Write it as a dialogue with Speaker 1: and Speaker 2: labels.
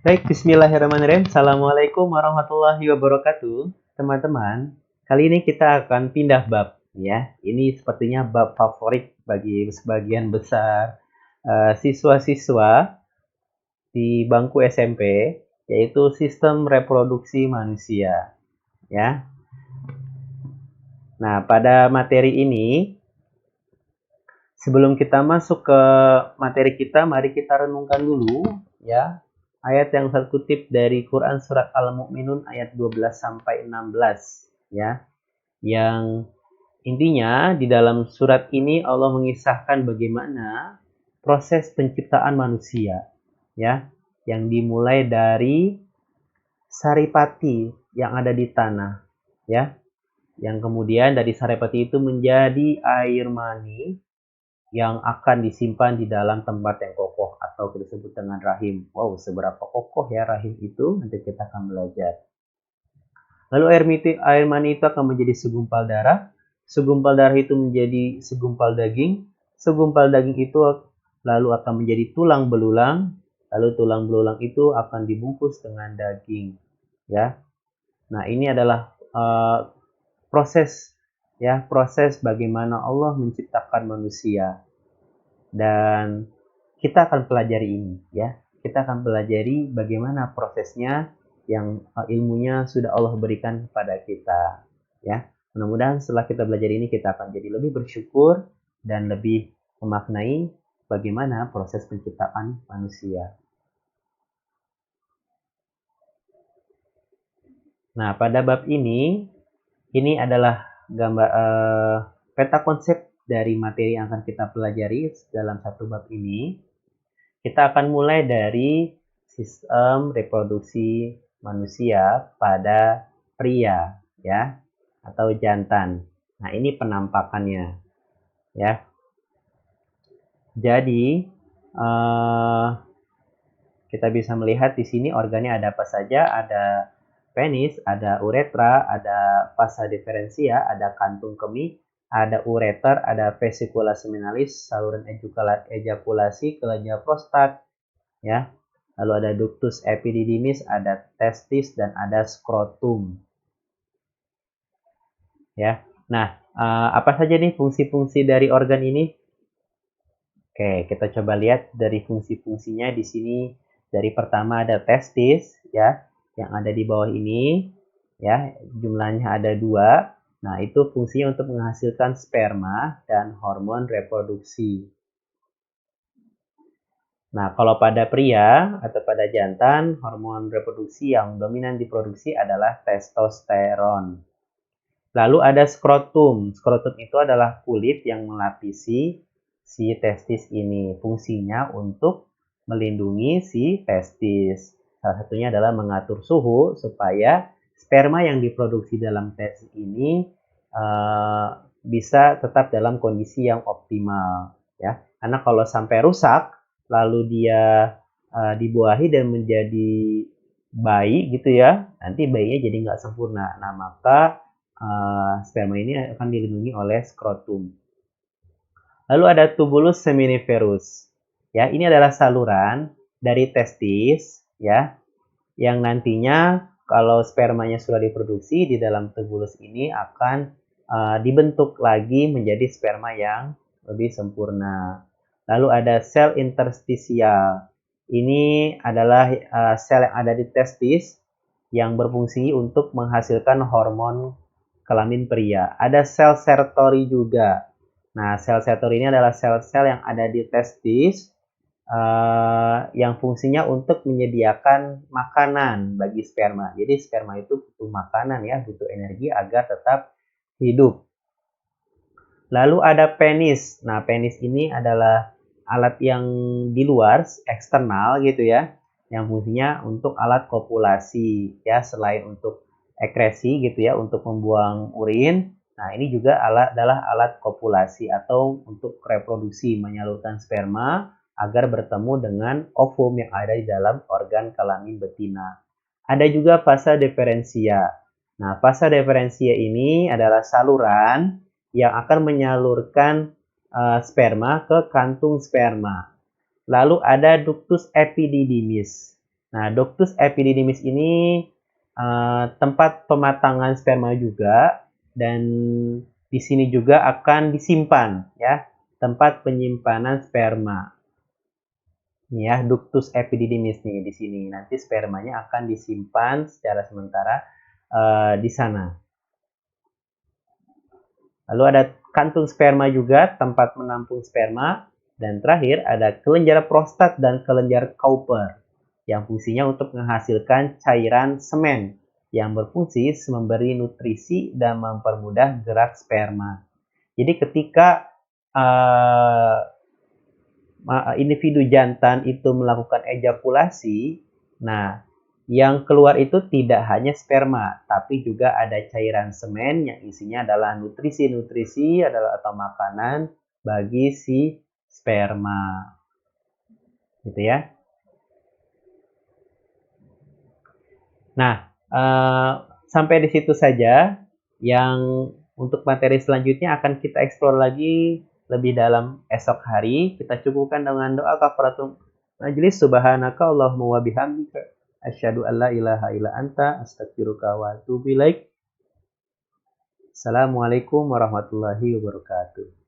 Speaker 1: Baik, bismillahirrahmanirrahim. Assalamualaikum warahmatullahi wabarakatuh. Teman-teman, kali ini kita akan pindah bab ya. Ini sepertinya bab favorit bagi sebagian besar siswa-siswa di bangku SMP, yaitu sistem reproduksi manusia ya. Nah, pada materi ini sebelum kita masuk ke materi kita, mari kita renungkan dulu ya ayat yang saya kutip dari Quran surat Al-Mu'minun ayat 12 sampai 16 ya. Yang intinya di dalam surat ini Allah mengisahkan bagaimana proses penciptaan manusia ya, yang dimulai dari saripati yang ada di tanah ya, yang kemudian dari saripati itu menjadi air mani yang akan disimpan di dalam tempat yang kokoh atau kita sebut dengan rahim. Wow, seberapa kokoh ya rahim itu, nanti kita akan belajar. Lalu air mani itu akan menjadi segumpal darah itu menjadi segumpal daging itu lalu akan menjadi tulang belulang, lalu tulang belulang itu akan dibungkus dengan daging. Ya, nah ini adalah proses bagaimana Allah menciptakan manusia. Dan kita akan pelajari ini ya. Kita akan pelajari bagaimana prosesnya yang ilmunya sudah Allah berikan kepada kita ya. Mudah-mudahan setelah kita belajar ini kita akan jadi lebih bersyukur dan lebih memaknai bagaimana proses penciptaan manusia. Nah, pada bab ini adalah gambar peta konsep dari materi yang akan kita pelajari dalam satu bab ini. Kita akan mulai dari sistem reproduksi manusia pada pria ya atau jantan. Nah, ini penampakannya ya. Jadi kita bisa melihat di sini organnya ada apa saja, ada penis, ada uretra, ada vasa deferentia, ada kantung kemih, ada ureter, ada vesicula seminalis, saluran ejakulasi, kelenjar prostat, ya. Lalu ada ductus epididymis, ada testis, dan ada skrotum. Ya. Nah, apa saja nih fungsi-fungsi dari organ ini? Oke, kita coba lihat dari fungsi-fungsinya di sini. Dari pertama ada testis, ya, yang ada di bawah ini, ya, jumlahnya ada 2. Nah, itu fungsinya untuk menghasilkan sperma dan hormon reproduksi. Nah, kalau pada pria atau pada jantan, hormon reproduksi yang dominan diproduksi adalah testosteron. Lalu ada skrotum. Skrotum itu adalah kulit yang melapisi si testis ini. Fungsinya untuk melindungi si testis. Salah satunya adalah mengatur suhu supaya sperma yang diproduksi dalam testis ini bisa tetap dalam kondisi yang optimal. Ya, karena kalau sampai rusak, lalu dia dibuahi dan menjadi bayi gitu ya, nanti bayinya jadi nggak sempurna. Nah, maka sperma ini akan dilindungi oleh skrotum. Lalu ada tubulus seminiferus. Ya, ini adalah saluran dari testis ya, yang nantinya kalau spermanya sudah diproduksi di dalam tubulus ini akan dibentuk lagi menjadi sperma yang lebih sempurna. Lalu ada sel interstisial. Ini adalah sel yang ada di testis yang berfungsi untuk menghasilkan hormon kelamin pria. Ada sel sertori juga. Nah, sel sertori ini adalah sel-sel yang ada di testis yang fungsinya untuk menyediakan makanan bagi sperma. Jadi sperma itu butuh makanan ya, butuh energi agar tetap hidup. Lalu ada penis. Nah, penis ini adalah alat yang di luar, eksternal gitu ya, yang fungsinya untuk alat kopulasi ya, selain untuk ekresi gitu ya, untuk membuang urin. Nah, ini juga adalah alat kopulasi atau untuk reproduksi, menyalurkan sperma agar bertemu dengan ovum yang ada di dalam organ kelamin betina. Ada juga vasa deferentia. Nah, vasa deferentia ini adalah saluran yang akan menyalurkan sperma ke kantung sperma. Lalu ada ductus epididymis. Nah, ductus epididymis ini tempat pematangan sperma juga, dan di sini juga akan disimpan ya, tempat penyimpanan sperma. Ini ya, ductus epididymis nih di sini. Nanti spermanya akan disimpan secara sementara di sana. Lalu ada kantung sperma juga, tempat menampung sperma. Dan terakhir ada kelenjar prostat dan kelenjar Cowper yang fungsinya untuk menghasilkan cairan semen yang berfungsi memberi nutrisi dan mempermudah gerak sperma. Jadi ketika individu jantan itu melakukan ejakulasi, nah yang keluar itu tidak hanya sperma, tapi juga ada cairan semen yang isinya adalah nutrisi-nutrisi atau makanan bagi si sperma. Gitu ya. Nah, sampai di situ saja. Yang untuk materi selanjutnya akan kita eksplor lagi lebih dalam esok hari. Kita cukupkan dengan doa kafaratul majlis. Subhanaka Allahumma wa bihamdika asyhadu an la ilaha illa anta astaghfiruka wa atubu ilaik. Assalamualaikum warahmatullahi wabarakatuh.